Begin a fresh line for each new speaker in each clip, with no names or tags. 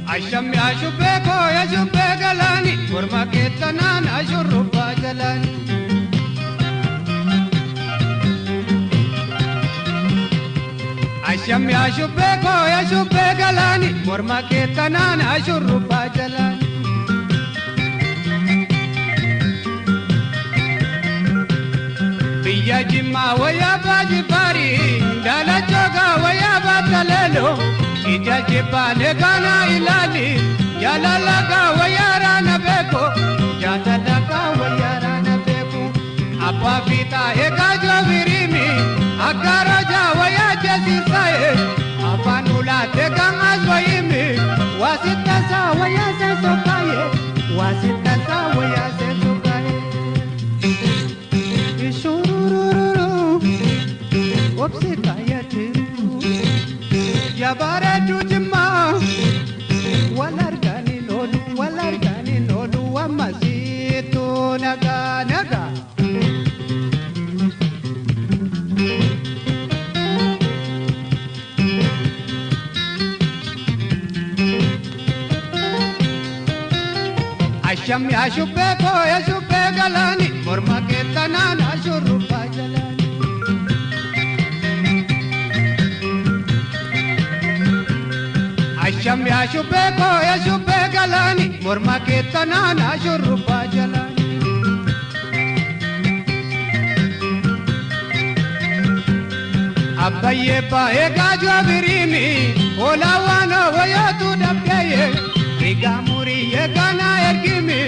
عشم يا شبيكو يا شبيك لاني ورما كيتنان أشرب باجلاني عشم يا شبيكو يا شبيك لاني ورما كيتنان أشرب باجلاني بيا جما ويا باجي باري دالا جوغا ويا باتلالو إجا جبالي غانا إلالي يا لالغا ويا رانا بيكو يا لالغا ويا رانا بيكو أبا فيتا إيكا جو بريمي أكارو جا ويا جسي ساي أبا نولا تيكا غزويمي واسطة سا ويا سيسوكاي واسطة سا ويا سيسوكاي إشورورورو وبسكايا تيرو يا بارجو جما والارغاني لولو ومزيتو نغا نغا عشم يا شبيكو يا شبيك لاني مرما كيتنانا شربا جلاني عشم يا شبيكو يا شبيك لاني مرما كيتنانا شربا جلاني أبايي بايكا جو بريمي ولا وانا وياتو دبكي ريغا موري يغانا يركيمي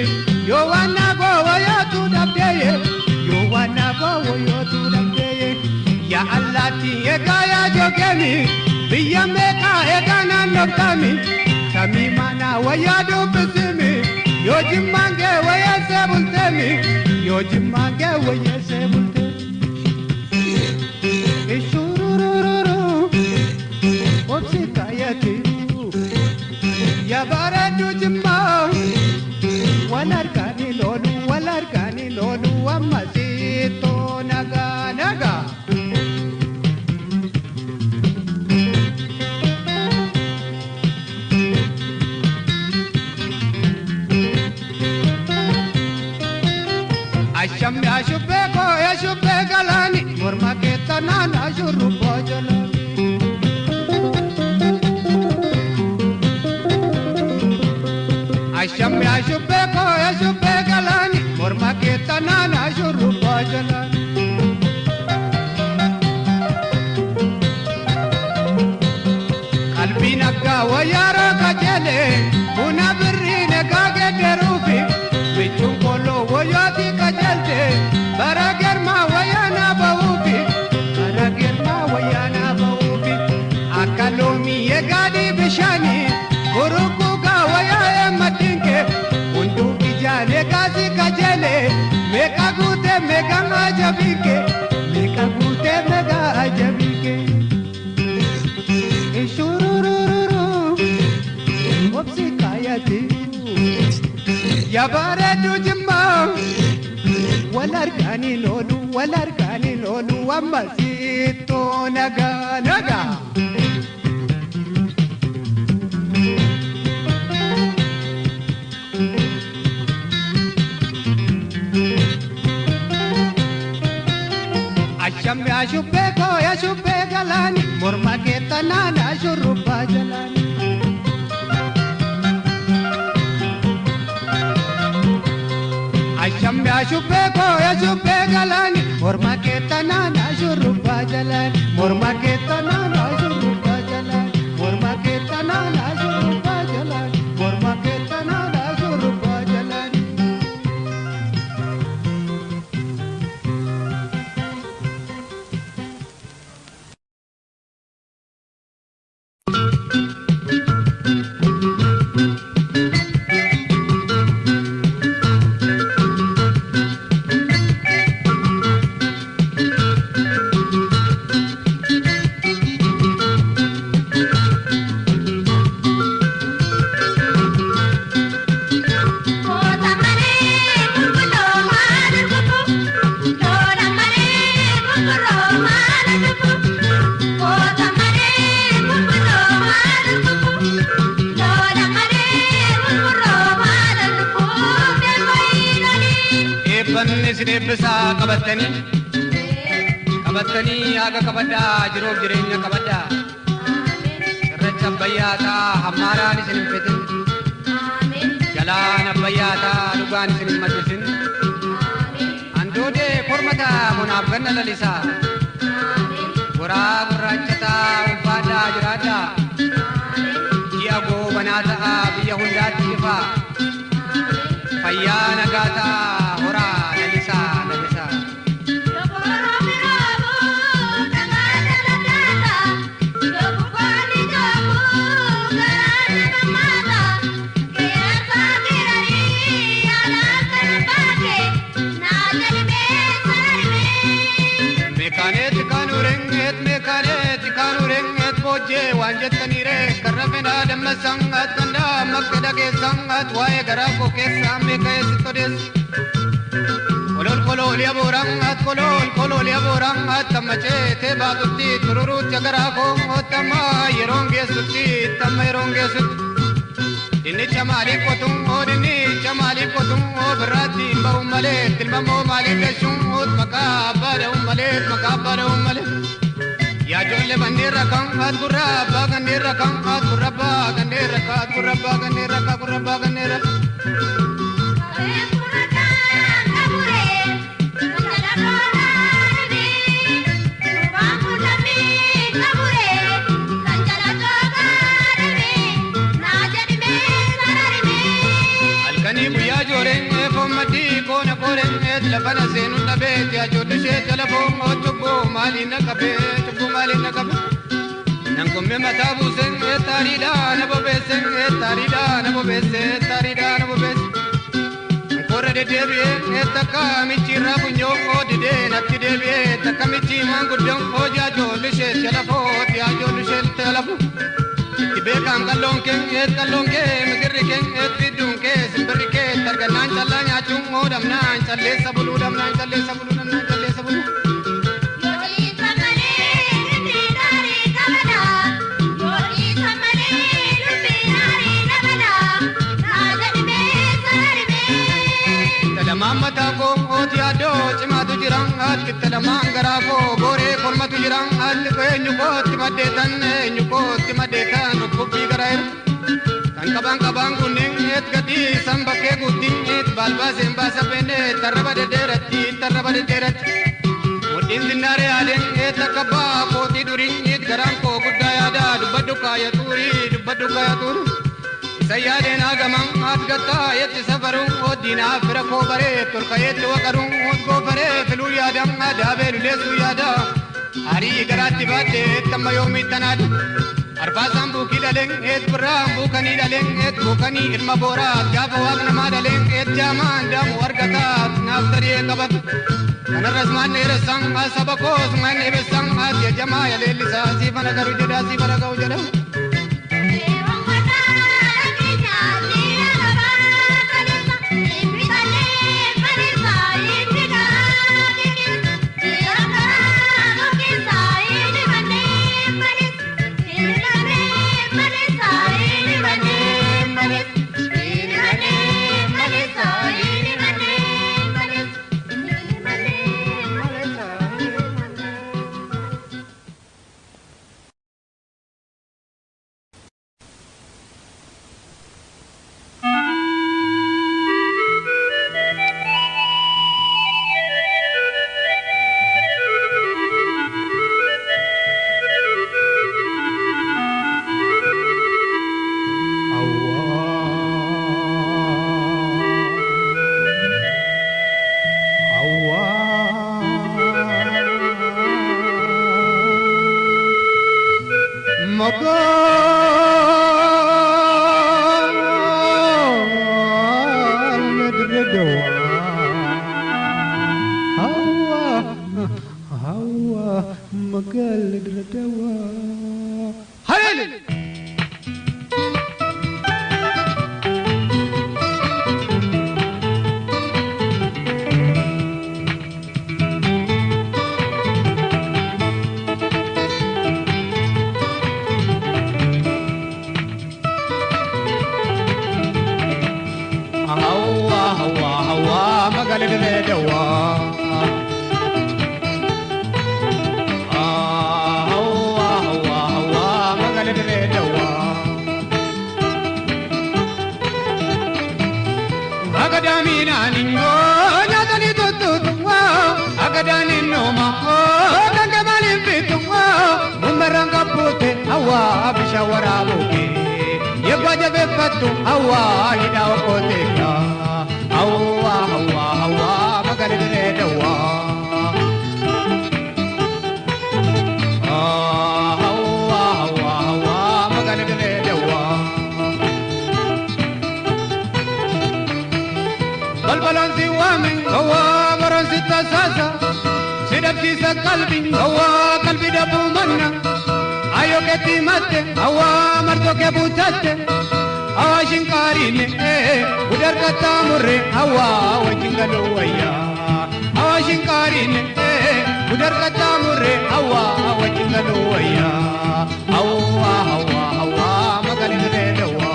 يو وانا بو وياتو دبكي يو وانا بو وياتو دبكي يا الله تي يغايا جوكيمي بيا ميكا يغانا نوكامي سامي مانا ويادو بسيمي يو جمانجي ويا سيبولتمي يو جمانجي ويا سيبولتمي يا بارجو جما والاركاني لولو ومزيتو نغا نغا عشم يا شبيكو يا شبيك لاني مرما كيتنانا شربو جلاني عشم يا شبيكو يا شبيك لاني مرما كيتنانا شربا جلاني قلبي نقا ويارو كجلي هنا بري نقا كدروفي بيتون كولو وياتي كجلتي براغر ما ويانا بوفي براغر ما ويانا بوفي أكلومي يقادي بشاني بركو ويا مدينك وندو بيجالي كاسي كجلي ميكا غوتي ميكا عجبيك ميكا غوتي ميكا عجبيك إشورورورو وبسكاياتي يا بارجو جما والارغاني لولو ومزيتو نغا نغا عشم يا شبيكو يا شبيك لاني مرما كيتنانا شربا جلاني عشم يا شبيكو يا شبيك لاني مرما كيتنانا شربا جلاني مرما كيتنانا شربا جلاني مرما كيتنانا شربا جلاني مرما كيتنانا شربا جلاني Bisa qabatani aga kabada jiroof jireenya kabada irracha bayyaata hammaaraan isin hin fitin jalaan bayyaata dhugaan isin hin maddisin andoodee kormata munaaf ganna lalisa goraa gurraachataa ulfaadhaa jiraadhaa ji'a goobanaa ta'a biyya hundaatti ifa fayyaa nagaa ta'a horaa wanjettaniire karrafena damma sangat kanda makkada ke sangat wae garako ke samme kaes todes kolol ya borangat kolol ya borangat tamache te bagutti tururu jagarako otama yeronge sutti tamayeronge sut inni chamali kotum o brati baumale tilmamo male kashum ot makabara umale ya jolle bandera kan guraba ganera kan guraba ganera kan guraba ganera kan guraba ganera alkani buya jore fomati kona kore labana senu nabe ya jolle she telefo otubo malina kabe malina kabe nangomme matabu sen tarida nabo besen tarida nabo kore de debe etaka michira bunyo odide natti debe etaka michi mangudon hoja jolle she telefo ya jolle she telefo tibe kan kalonke migirike etidunke simbrike targanan chalanya chungo damnan challe sabulu mamata ko otiado cimatu jirang at kitala mangara ko gore kormatu jirang at ko nyuko timadetan rukbi garair kan kabang kuning et gati sambake guting et balba semba sapene taraba de derat mudin dinare alen et kabba ko tiduring et garam ko gudaya da dubadu kaya turi سيادين آغمان آتغتا يتي سفرون ودينا فرقو بري ترقيت وقرون ودقو بري فلو يادم آدابي لليسو يادا هاري قراتي باتي تم يومي تناد أرباسان بوكي دالين إت برام بوكاني دالين إت بوكاني إلما بورات جافا واقنا ما دالين إت جامان دام ورقتات نافتري قبط كان الرسمان نيرسان سبقو سمان نيبسان آت يا جماعة للسا سيفانا كرو جدا سيفانا كو جدا Moko هوا مقال دردوا هلل هوا مقال دردوا Agadamina ningo nyatani tutu agadani noma kanga malin pitu bumeranga pute awa bishawara buke yebaja befatu awa hidaw kote ya awa magalire dawa awa magalire dawa balbalansi wamin hawa baransi tasasa sidabsisa qalbi hawa qalbi dabu manna ayo keti matte hawa marto ke butatte hawa shinkarine udar kata murre hawa wajingalu waya hawa shinkarine udar kata murre hawa wajingalu waya hawa magalire dawa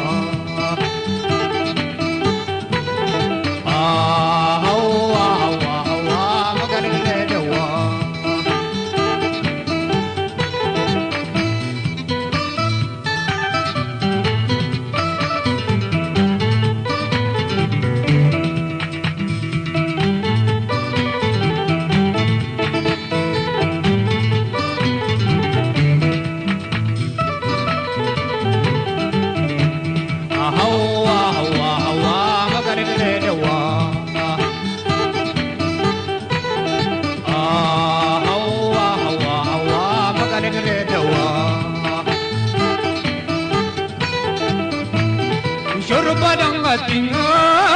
Tinga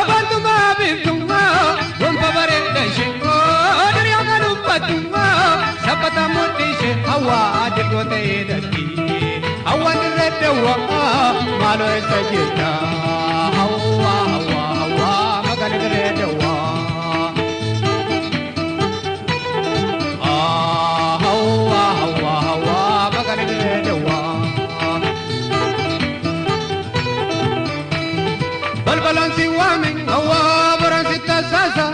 bantu mabintunga gompa barenda shingo dari agalu patunga sapata motishe hawa dilgote dati hawa diredewa malo esajita hawa magani diredewa hawa magani diredewa balbalansi wamin hawa baransi tasasa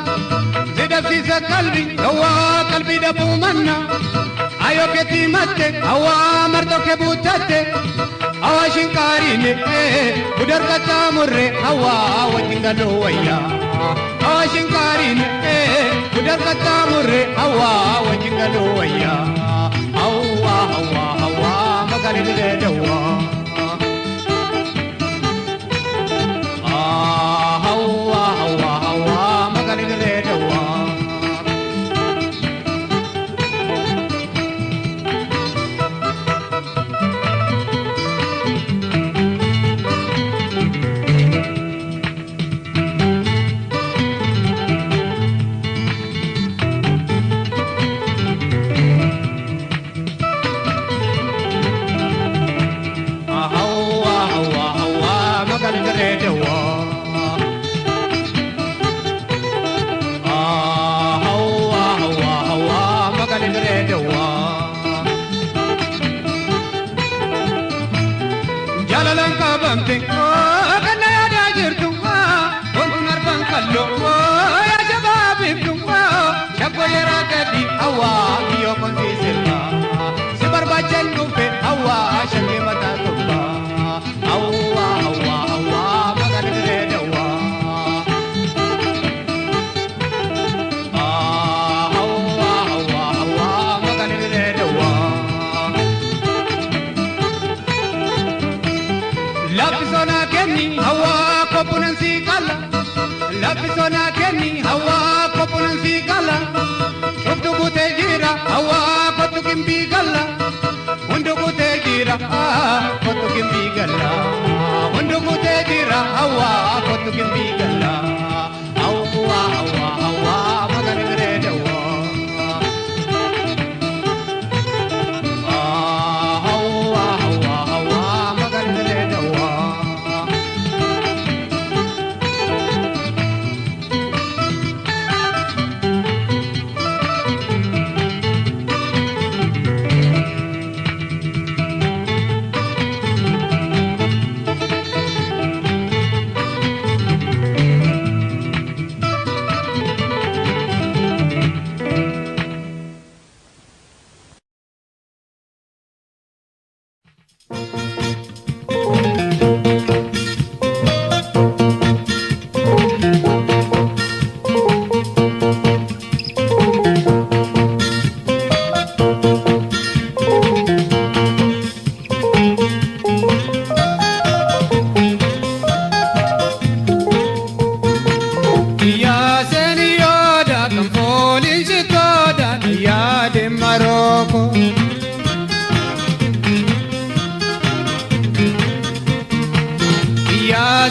zidabsisa qalbi hawa qalbi dabu manna ayo keti matte hawa marto ke butatte hawa shinkarine udar kata murre hawa wajingalu waya hawa shinkarine udar kata murre hawa wajingalu waya hawa magalire dawa hawa magalire dawa hawa magalire dawa jalalan kabamte kana ya dajirtu kontunar bankallo ya jababtu shakko yara kadi hawa yo konti sirma sibar bajan nufe hawa shange mata tumba hawa magalire dawa hawa magalire dawa labisona kenni hawa kopunan sikala labisona kenni hawa kopunan sikala shubtu gute jira hawa kotu kimbi galla undu gute jira kotu kimbi galla undu gute jira hawa kotu kimbi galla hawa magalire dawa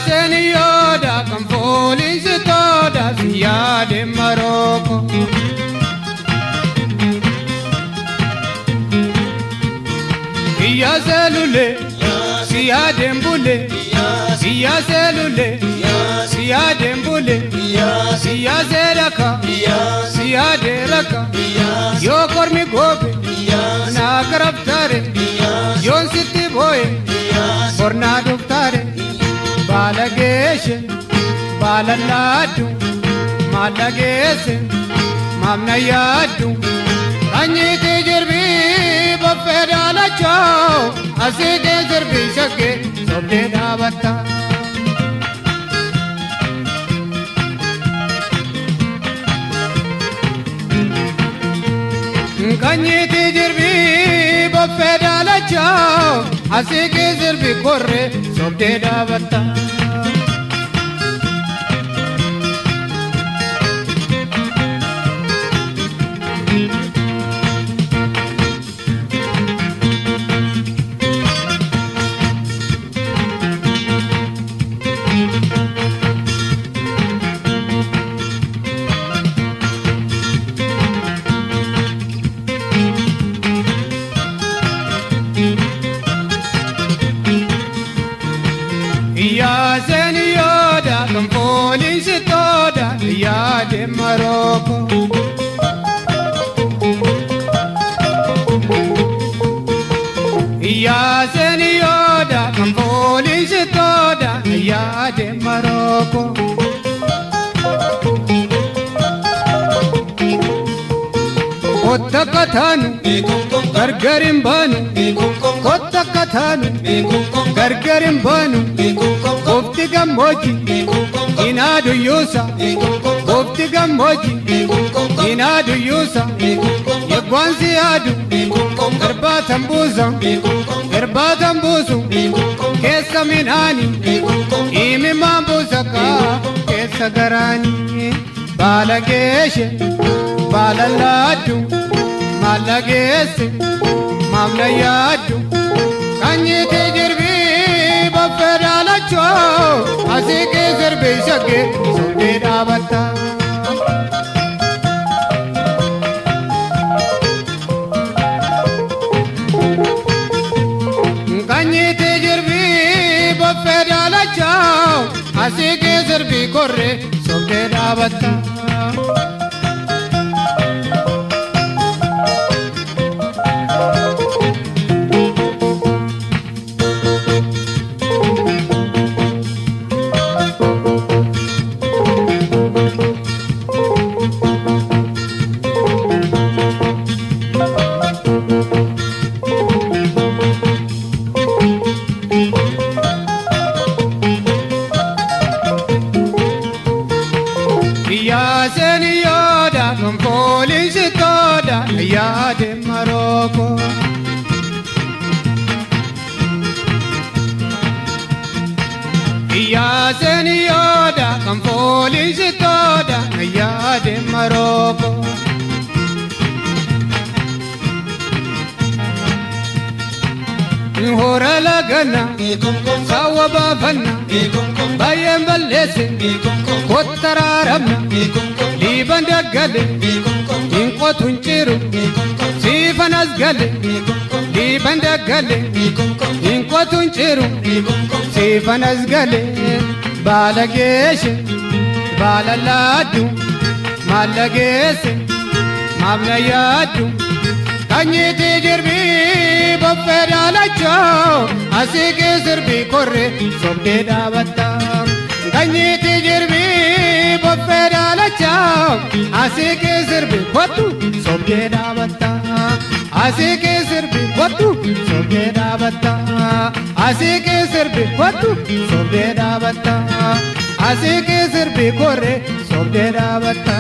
Senioda kan folin sitoda siya de Maroko Siya selule siya dembule siya selule siya dembule siya zeraka siya deraka yo kormi gobe na karaftare yon sitti boye borna duftare Balagese, balaladu, malagese, mamnayadu. Anjite jirbi, bafedala chao. Aside jirbi sake, sobde davata. Anjite jirbi, bafedala chao. Aside jirbi korre, sobde davata. Ya senioda kan folin sitoda ya de Maroko Ya senioda kan folin sitoda ya de Maroko Kotta kathanu gargarim banu Kotta kathanu gargarim banu Gofti gammoji inadu yusa Gofti gammoji inadu yusa Yegwansi adu garbatan buzu Kesa minani imi mambuzaka Kesa garani Balagese balaladu malagese mamnayadu Kanyite jirbi bafedala chao Asike zirbi shake sobde davata Kanyite jirbi bafedala chao Asike zirbi korre sobde davata Senioda kan folin sitoda ya de Maroko Ya senioda kan folin sitoda ya de Maroko Hora lagana sawa babanna bayen balese kottararamna liban daggale inqotun ciru sifan asgale liban daggale inqotun ciru sifan asgale balagese balaladu malagese mamnayadu Kanyite jirbi bafedala chao Asike zirbi korre sobde davata Kanyite jirbi bafedala chao Asike zirbi kotu sobde davata Asike zirbi kotu sobde sobdeda batta asike sirbi kotu sobdeda batta asike sirbi korre sobdeda batta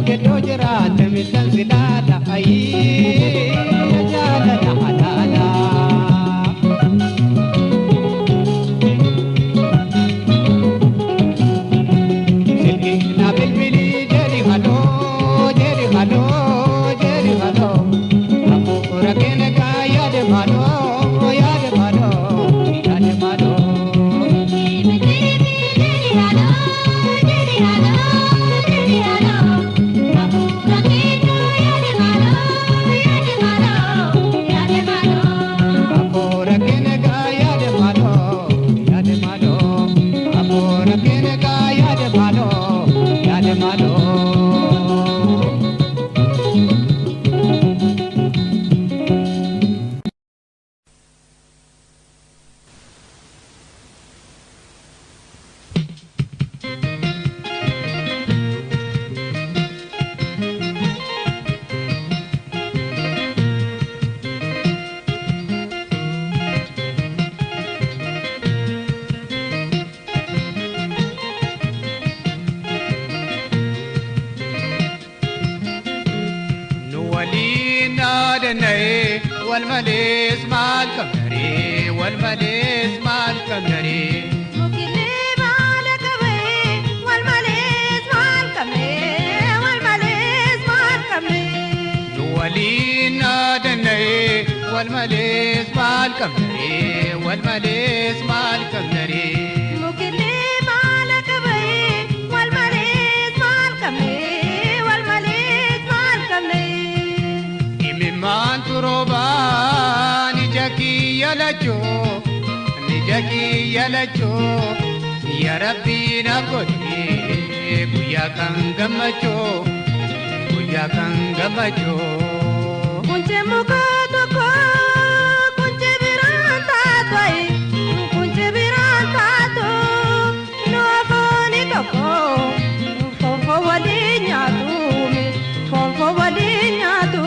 Get your jira, tell me,
والمليس مال كمري والمليس مال كمري
مكلي مالك بي والمليس مال كمري والمليس مال كمري
نولينا دني والمليس مال كمري والمليس مال كمري
مكلي مالك بي والمليس مال كمري والمليس مال كمري
إممان تروبا نجاكي يلجو يا ربي نقولي كويا كان غمجو
كنت مكاتوكو كنت برانتاتوي كنت برانتاتو نوافوني توكو فوفو ودينياتومي فوفو ودينياتو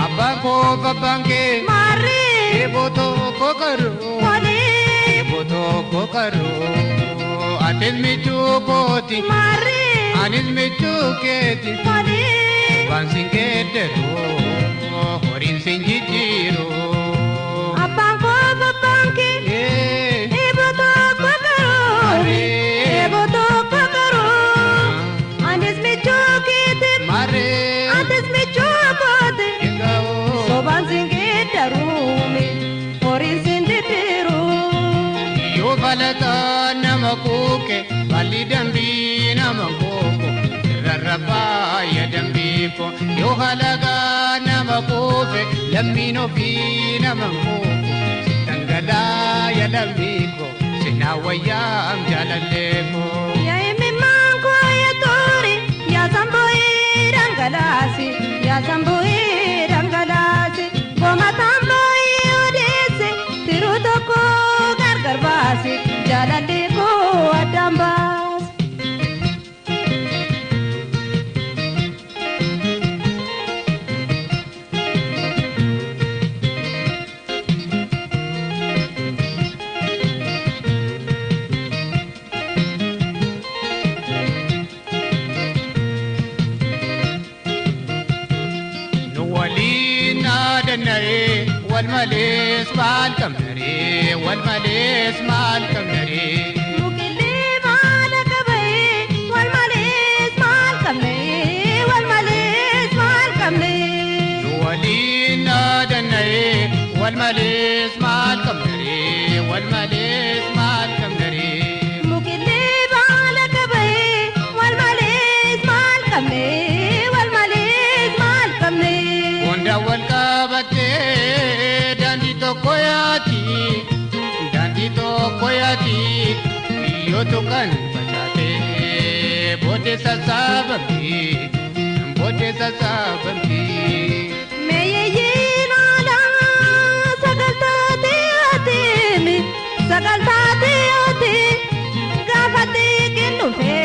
أبانكو بابانكي
ماري
Eboto kokaru
Wali
Eboto kokaru Anis michu koti
Mari
Anis michu keti
Wali
Bansing kederu Horin sinjijiru
Abangko babangi Eboto kokaru Eboto kokaru Anis michu keti
Mare
Anis michu koti So bansing kederu
Balata namakuke bali dambi namakoko rarraba ya dambi ko yo halaga namakufe lamino fi namakoko tangala ya dambi ko sinawaya am jalaleko
ya imimanko ya tori ya samboi dangalasi ya samboi dangalasi goma tamboi odese tirutoko garbasi jalali ko adambas
نولينا دنري والمليس بالكمري والمليس مالكمري
مكلي مالك بي والمليس مالكمري والمليس مالكمري
نولينا دنري والمليس مالكمري والمليس مالكمري
مكلي مالك بي والمليس مالكمري والمليس مالكمري
وندا والكابتي داندي تو koyati yoto kan bachate bote sasabambi
meye yinala sagaltate ati gafate kindufe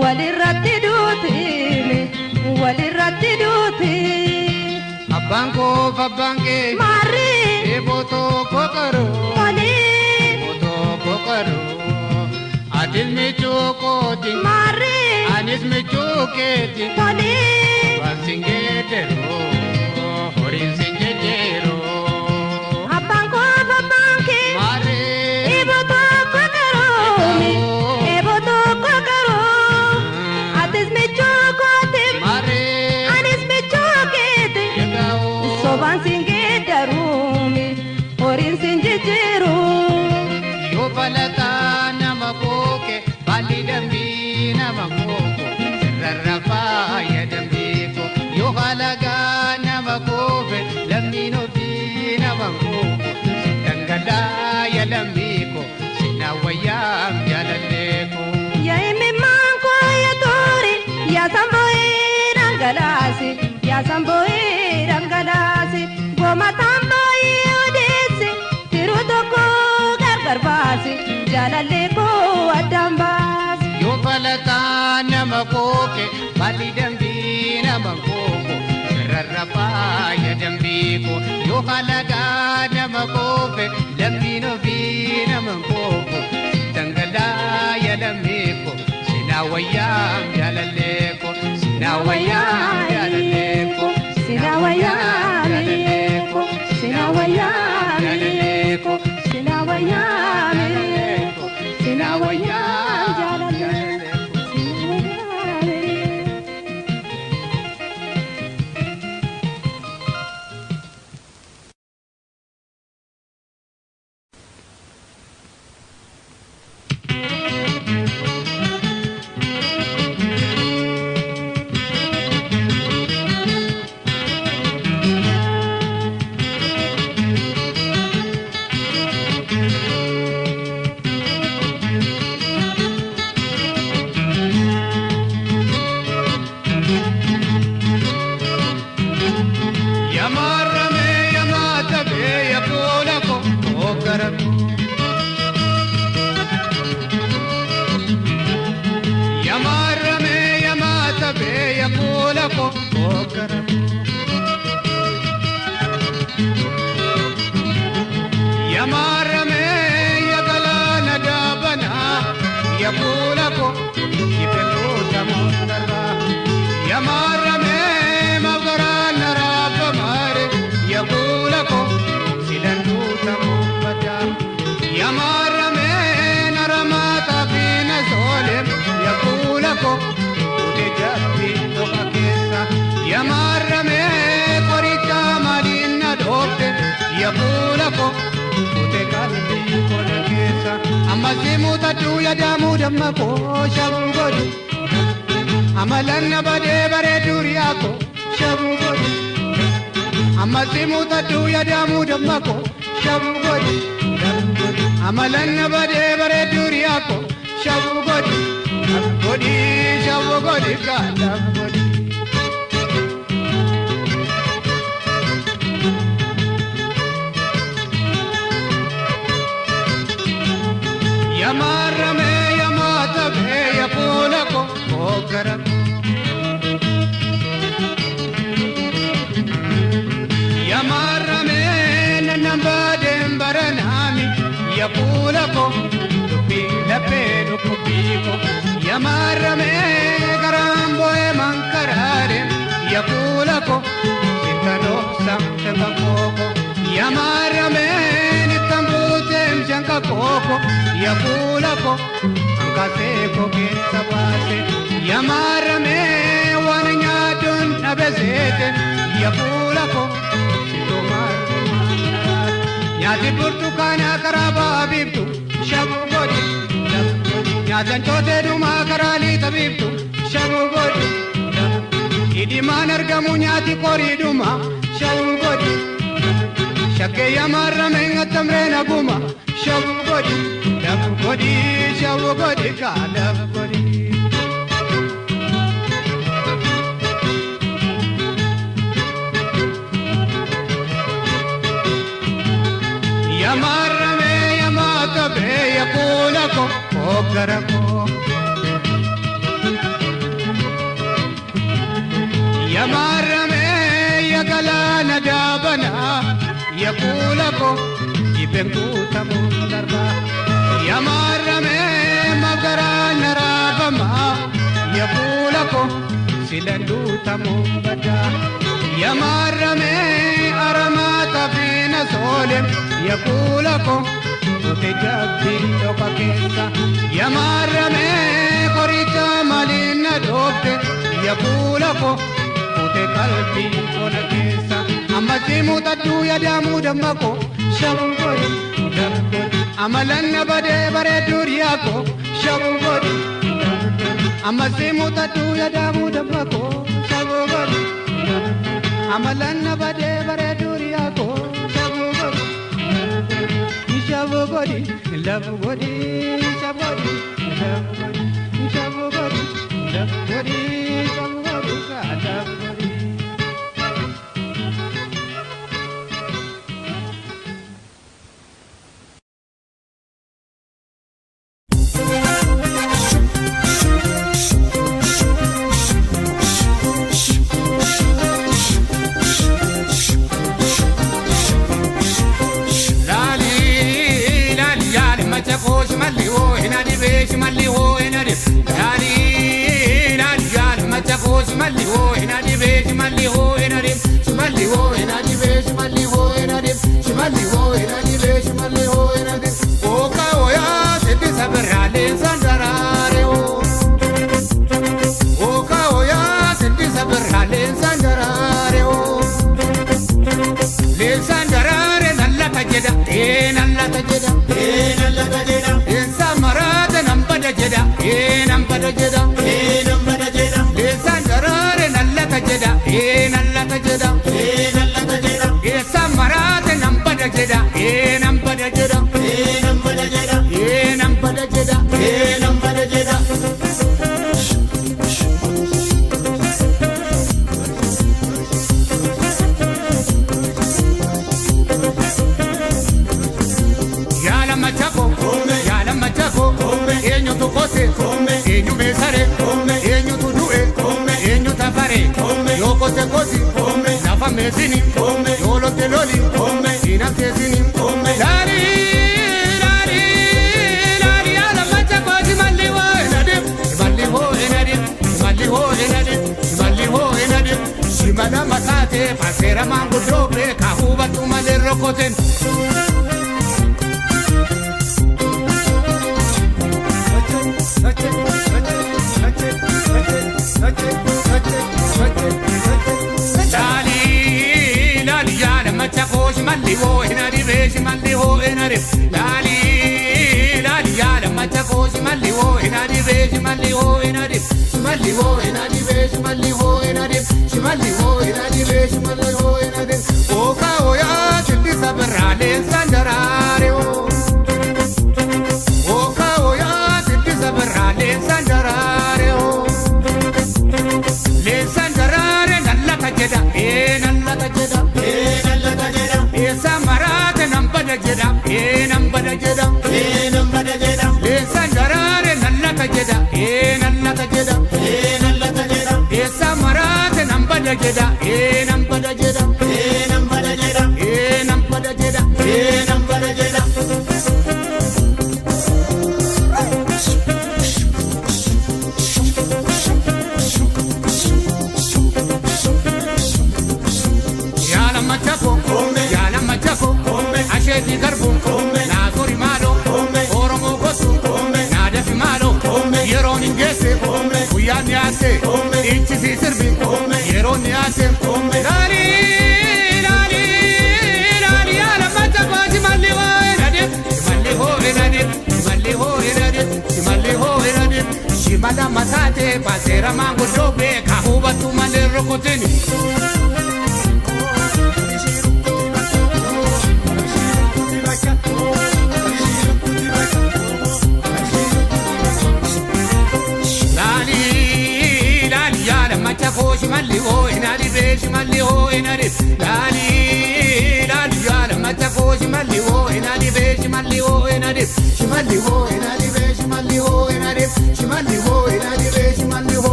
walirratti duti
abanko babange
mari
eboto kokaro Adil me chokoti
mari
anis me choketi
wali
bansingete rarrafa ya dambiko yo halaga nama kofe lamino fi nama koko dangala ya dambiko sinawayam ya laleko
Ya eme manko ya tori ya samboe rangalasi ya samboe rangalasi goma tamboe odese tirudoko garbasi jalaleko adambas
yo falata nama koke bali dambi nama koko rarrafa ya dambiko yo halaga nama kofe lamino fi nama koko dangala ya dambiko sinawayam ya laleko sinawayam ya laleko
sinawayam ya laleko sinawayam ya laleko sinawayam ya laleko sinawayam ya laleko
Amasimuta ya damu damma ko shabugodi amalanna bade bare duriyako shabugodi amasimuta ya damu damma ko shabugodi amalanna bade bare duriyako shabugodi godi shabugodi kala godi Yamarame yamatabe yapulako okarako Yamarame nanambade mbaranami yapulako lupi lape lukupiko Yamarame garambo e mankarare yapulako sintano samtakako Yamarame Janka koko ya pulako ankaseko kesabase yamarame wananya don abezete ya pulako sitomar nyati portukana karaba bibtu shabugodi nyadan chote duma karali tabibtu shabugodi idi manargamu nyati kori duma shabugodi shakke yamarame ngatamrena guma shabugodi shabugodi kalabugodi yamarame yamatabe yapulako okarako yamarame yagalana dabana yapulako ipenguta mundarba yamarame magarana rabama yapulako silanduta mumbada yamarame aramata fina solem yapulako utejabbindo pakesa yamarame korita malina dofte yapulako ute kalbi konakesa amasimuta ya damu damako shabugodi amalanna bade bare duriyako shabugodi أمسي متدو يدامو دبكو شابو غدي أملن بدي بريدو رياكو شابو غدي شابو غدي لابو غدي شابو غدي لابو غدي شابو غدي لابو غدي شابو غدي شابو غدي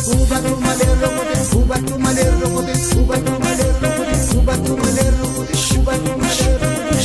hubatu malee rokote hubatu malee rokote hubatu malee rokote hubatu malee rokote hubatu malee rokote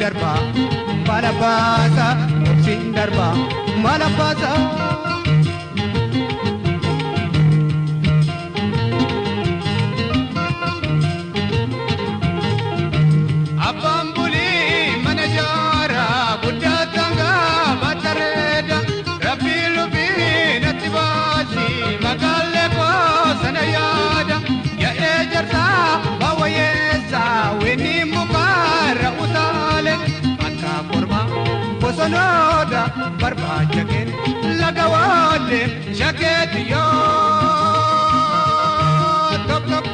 Darba, Malapasa, Sin Darba, Malapasa. Abambuli Manajara, Buddha Tanga, Batareda, Rapilubi, Natibasi, Magaleko, Sanayada, Ya Ejarta, Bawayesa, Winnie Mukai. male shaketi yo top top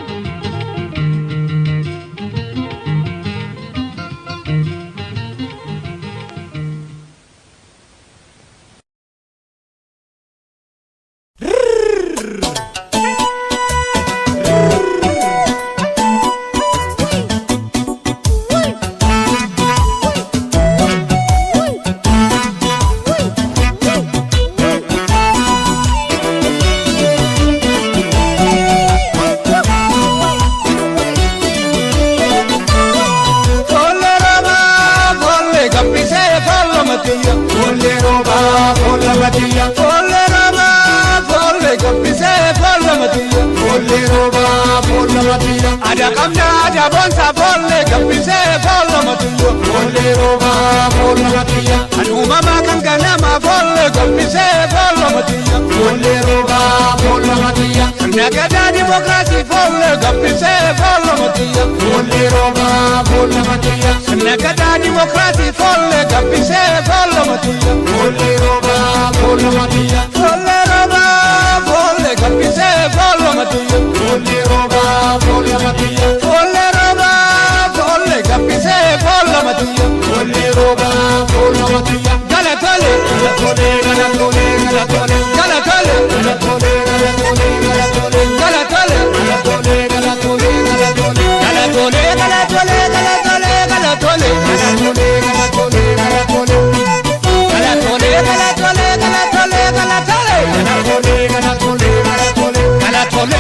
ada kamna ada bonsa bolle kapise bolle matuyo bolle roba bolle matiya anu mama kangana ma bolle kapise bolle matiya bolle roba bolle matiya nagada demokrasi bolle kapise bolle matiya bolle roba bolle matiya nagada demokrasi bolle kapise bolle matiya bolle roba bolle matiya bolle roba bolle kapise bolle matiya bolle roba bolle matiya bolle roba bolle kapise bolle matiya bolle roba bolle matiya galatole galatole galatole galatole galatole galatole galatole galatole galatole galatole galatole galatole galatole galatole galatole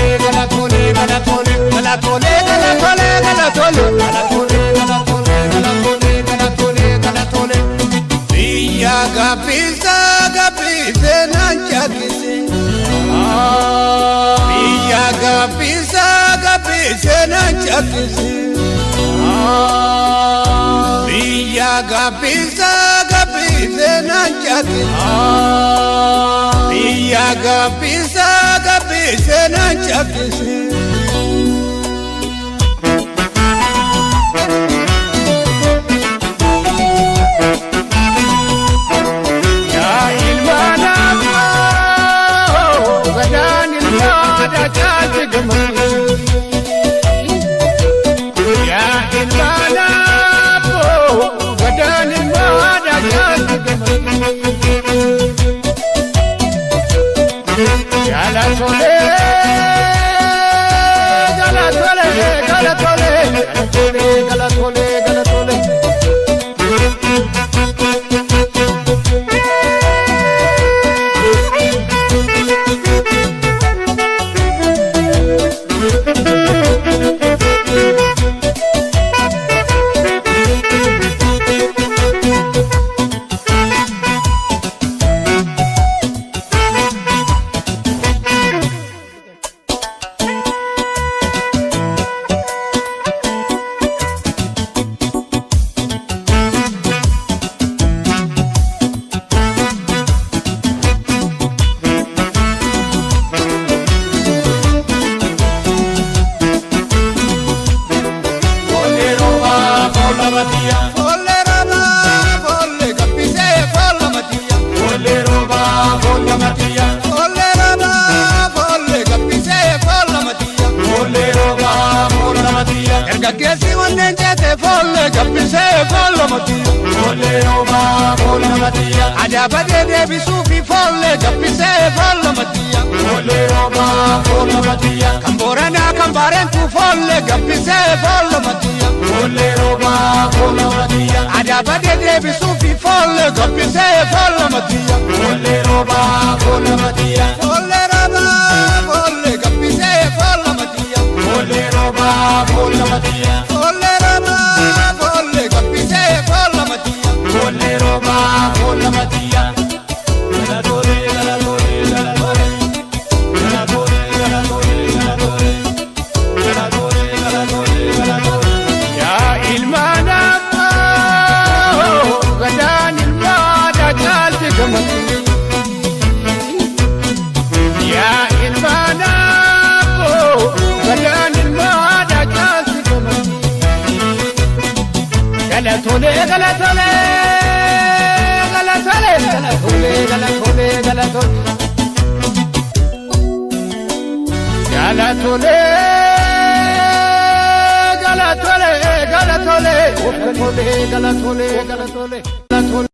galatole galatole galatole galatole galatole galatole galatole galatole galatole galatole galatole galatole galatole galatole